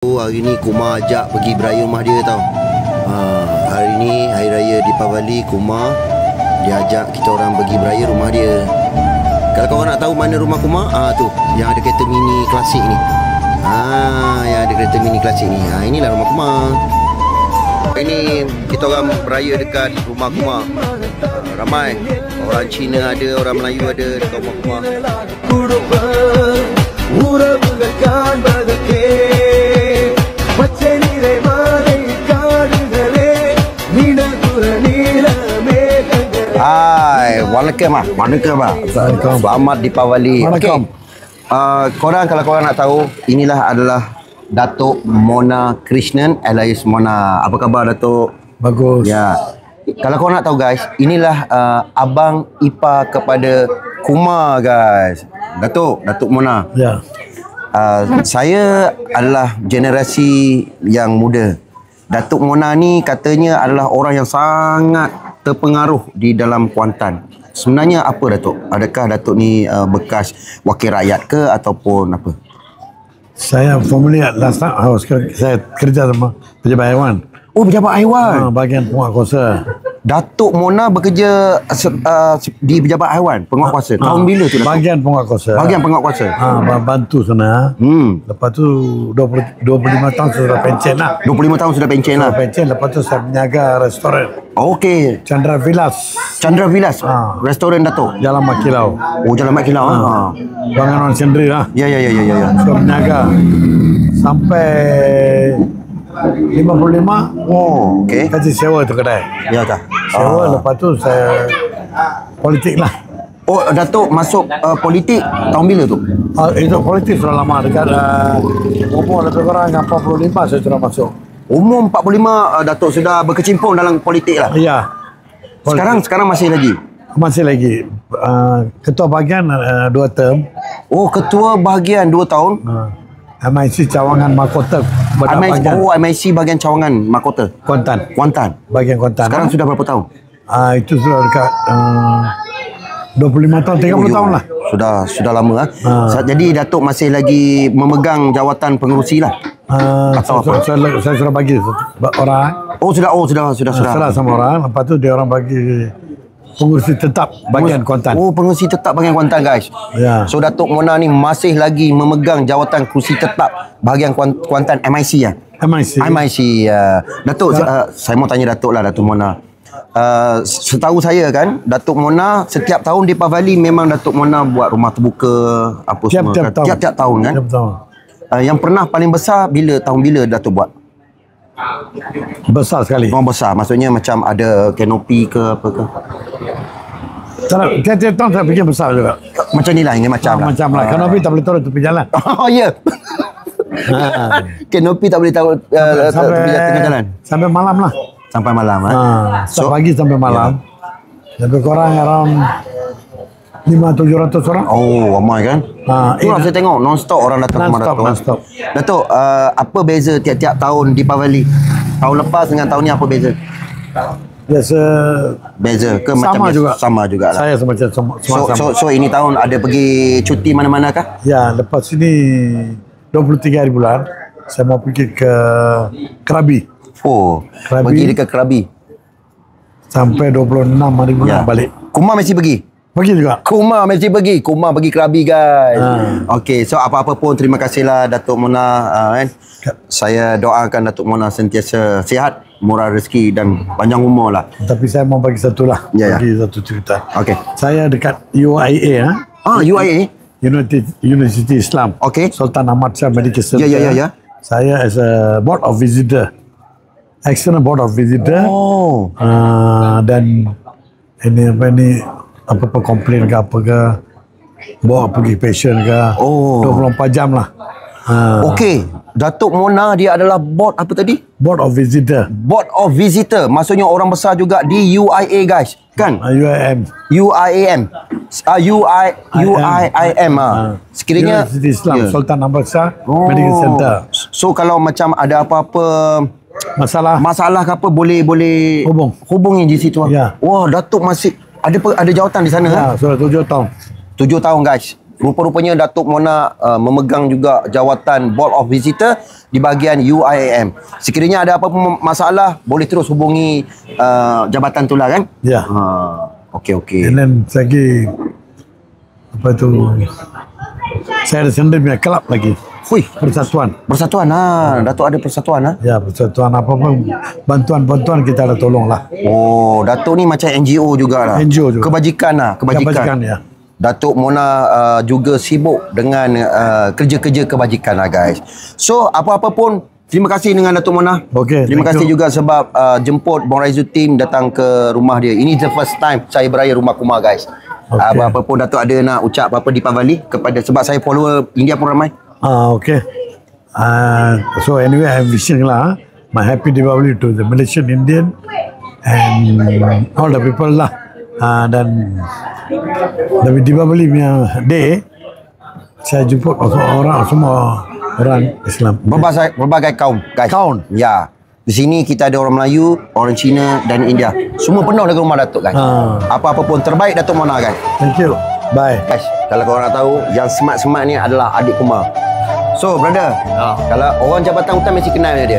Hari ni Kumar ajak pergi beraya rumah dia tau. Hari ni Hari Raya Deepavali, Kumar dia ajak kita orang pergi beraya rumah dia. Kalau korang nak tahu mana rumah Kumar, tu yang ada kereta mini klasik ni. Yang ada kereta mini klasik ni. Inilah rumah Kumar. Ini kita orang beraya dekat rumah Kumar. Ramai orang Cina ada, orang Melayu ada dekat rumah Kumar. Hai, Waalaikumsalam. Selamat Deepavali. Waalaikumsalam. Korang kalau korang nak tahu, inilah adalah Datuk Mona Krishnan alias Mona. Apa khabar Datuk? Bagus. Ya. Kalau korang nak tahu guys, inilah abang ipar kepada Kumar guys. Datuk Mona. Ya. Saya adalah generasi yang muda. Datuk Mona ni katanya adalah orang yang sangat terpengaruh di dalam Kuantan. Sebenarnya apa Datuk? Adakah Datuk ni bekas wakil rakyat ke ataupun apa? Saya formally last time saya kerja sama pejabat haiwan. Oh, pejabat haiwan. Bahagian penguatkuasa. Datuk Mona bekerja di pejabat haiwan, penguatkuasa. Tahun bila tu Datuk? Bahagian penguatkuasa. Bahagian penguatkuasa. Bantu sana. Lepas tu 25 tahun sudah pencen lah. 25 tahun sudah pencen lah. Pencen, lepas tu saya menjaga restoran. Okey. Chandra Villas. Restoran Datuk. Jalan Mat Kilau. Oh, Jalan Mat Kilau. Bangunan Sendiri lah. Ya. So menjaga sampai 55. Oh, okey. Kasih sewa tu kedai. Ya tak? Sewa, lepas tu saya politik lah. Oh, Datuk masuk politik tahun bila tu? Itu politik sudah lama, dekat umur lebih kurang 45 saya sudah masuk. Umur 45 Datuk sudah berkecimpung dalam politik lah. Ya. Sekarang masih lagi? Masih lagi. Ketua bahagian 2 term. Oh, ketua bahagian 2 tahun. MIC Cawangan Mahkota. MIC bahagian Cawangan Mahkota. Kuantan. Bahagian Kuantan. Sekarang sudah berapa tahun? Itu sudah dekat 25 tahun, 30 tahun lah. Sudah lama. Jadi Datuk masih lagi memegang jawatan pengerusi lah. Saya sudah bagi orang. Sudah sama orang. Lepas tu dia orang bagi pengurusi tetap bahagian Kuantan. Oh, pengurusi tetap bahagian Kuantan guys. Ya. So Datuk Mona ni masih lagi memegang jawatan kerusi tetap bahagian Kuantan MIC ya. MIC ya. Datuk, saya mau tanya Datuk lah, Datuk Mona. Setahu saya kan, Datuk Mona setiap tahun Deepavali memang Datuk Mona buat rumah terbuka apa semua. Tiap-tiap tahun kan. Tiap tahun. Yang pernah paling besar tahun bila Datuk buat? Besar sekali. Rumah besar, maksudnya macam ada kanopi ke apa ke? Tiap-tiap tahun saya bikin besar juga. Macam ni lah, ini macam lah. Macam lah. Kanopi tak boleh turun tepi jalan. Oh ya. Kanopi tak boleh tahu tengah jalan. Sampai malam lah. Sampai malam pagi sampai malam. Lebih kurang around 500-700 orang. Oh, ramai kan? Itulah saya tengok non-stop orang datang ke Datuk. Non-stop. Datuk, apa beza tiap-tiap tahun Deepavali? Tahun lepas dengan tahun ni apa beza? Biasa. Beza ke sama macam juga. Sama juga lah. Saya macam sama. So ini tahun ada pergi cuti mana-mana kah? Ya, lepas ini 23 hari bulan saya mau pergi ke Krabi. Oh, pergi dekat Krabi. Sampai 26 hari bulan balik. Kumar mesti pergi? Pergi juga. Kumar mesti pergi. Kumar pergi Krabi guys. Okey, so apa-apa pun terima kasihlah Datuk Mona kan. Saya doakan Datuk Mona sentiasa sihat, murah rezeki dan panjang umur lah. Tapi saya mau bagi satu lah. Bagi satu cerita. Okey. Saya dekat UIA. UIA? University Islam. Okey. Sultan Ahmad Shah Medical Center. Ya. Saya as a board of visitor. External board of visitor. Oh. Dan ini apa-apa komplain ke apa ke, bawa pergi patient ke. 24 jam lah. Okey, Datuk Mona dia adalah board apa tadi? Board of visitor. Board of visitor, maksudnya orang besar juga di UIA guys, kan? UIAM. Sekiranya University Islam Sultan Ahmad Shah Medical Center. So kalau macam ada apa-apa masalah ke apa boleh hubungi di situ. Ya. Wah, Datuk masih ada jawatan di sana. Ya, sudah 7 tahun. 7 tahun guys. rupa-rupanya Datuk Mona memegang juga jawatan Board of Visitor di bahagian UIAM. Sekiranya ada apa-apa masalah, boleh terus hubungi jabatan tu lah kan? Ya. Okey. And then lagi apa tu? Saya ada sendiri punya kelab lagi. Hui, Persatuan. persatuan Datuk ada persatuan Ya, persatuan apa pun bantuan kita ada tolong lah. Oh, Datuk ni macam NGO jugalah. NGO juga. Kebajikan. Kebajikan ya. Datuk Mona juga sibuk dengan kerja-kerja kebajikan lah guys. So, apa-apa pun, terima kasih dengan Datuk Mona. Okey, Terima thank kasih you. juga sebab jemput Bong Raizu team datang ke rumah dia. Ini the first time saya beraya rumah Kumar guys. Okey. Apa-apa pun Datuk ada nak ucap apa-apa di Pavali kepada, sebab saya follower India pun ramai. Okay. So anyway, I'm wishing lah my happy Diwali to the Malaysian Indian and all the people lah. Dan the Diwali punya day, saya jemput orang semua orang Islam. Berbagai kaum guys. Kaum. Ya. Di sini kita ada orang Melayu, orang Cina dan India. Semua penuh dengan rumah Datuk guys. Apa-apa pun terbaik Datuk Mona guys. Thank you. Bye. Guys, kalau korang nak tahu, yang smart-smart ni adalah adik Kumar. So, brother, kalau orang Jabatan Hutan mesti kenal dia.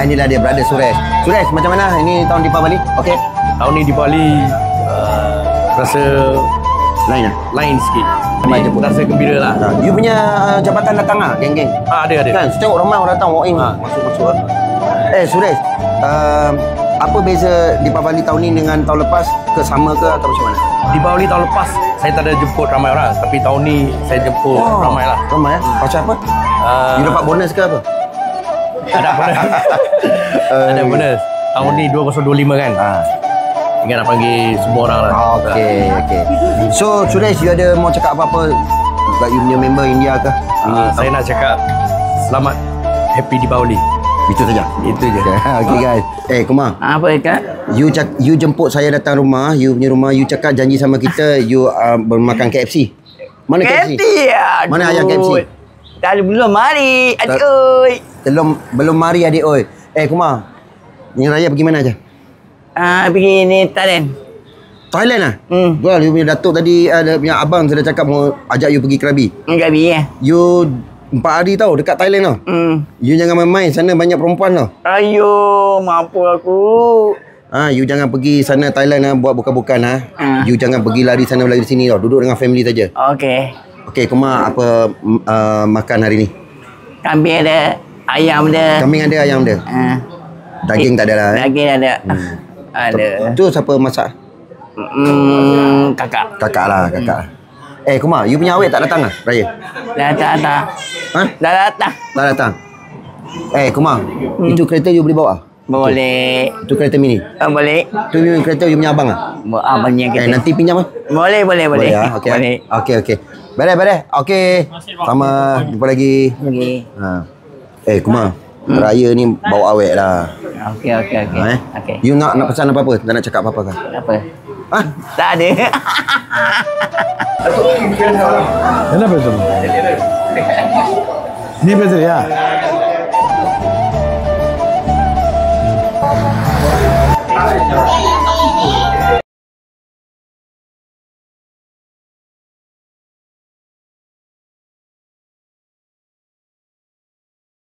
Inilah dia, brother Suresh. Suresh, macam mana ini tahun Deepavali? Okey. Tahun ni Deepavali rasa Lain lah. lain sikit. Macam pun. Rasa gembira lah. You punya jabatan datang lah, geng-geng. Ada. Kan, saya tengok ramai orang datang walk in. Masuk-masuk lah. Suresh, apa beza Deepavali tahun ni dengan tahun lepas? Sama ke atau macam mana? Deepavali tahun lepas saya tak ada jemput ramai orang, tapi tahun ni saya jemput ramai lah. Ramai ya? Macam apa? You dapat bonus ke apa? Ada bonus. Ada bonus. Tahun ni 2025 kan. Tinggal nak panggil semua orang lah. Okey. So, Suresh, you ada mau cakap apa-apa kat you punya member India ke? Saya nak cakap selamat Happy Deepavali. Itu saja. Itu je. Okey guys. Kumar. Apa Kak? You jemput saya datang rumah, you punya rumah, you cakap janji sama kita you bermakan KFC. Mana KFC? Mana ayam KFC? Tak ada, belum mari. Adik oi. Belum mari adik oi. Kumar. Ni raya pergi mana aja? Pergi ni Thailand. Thailand ah? Well, you punya datuk tadi ada punya abang sudah cakap mau ajak you pergi Krabi. Krabi ya. You 4 hari tau dekat Thailand tau. You jangan main-main, sana banyak perempuan tau. Ayo, mampu aku. You jangan pergi sana Thailand buat bukan-bukan You jangan pergi lari sana lari sini tau. Duduk dengan family saja. Okey, Kumar apa makan hari ni? Kambing ada, ayam ada. Kambing ada, ayam ada. Daging tak ada lah. Daging ada. Ada. Tu siapa masak? Kakak. Kakak lah, kakak. Kumar, you punya awet tak datang lah raya? Dah datang. Dah datang. Tak datang. Kumar, itu kereta you boleh bawa? Boleh. Itu kereta mini? Boleh. Itu kereta you punya abang lah? Abangnya kita. Nanti pinjam lah? Boleh. Boleh ya? Okey. Okey. Beres. Okey. Sama, jumpa lagi. Kumar, raya ni bawa awet lah. Okey. You nak pesan apa-apa? Tak nak cakap apa-apa kan? Apa? Tak ada. Kenapa itu? Ini betul ya?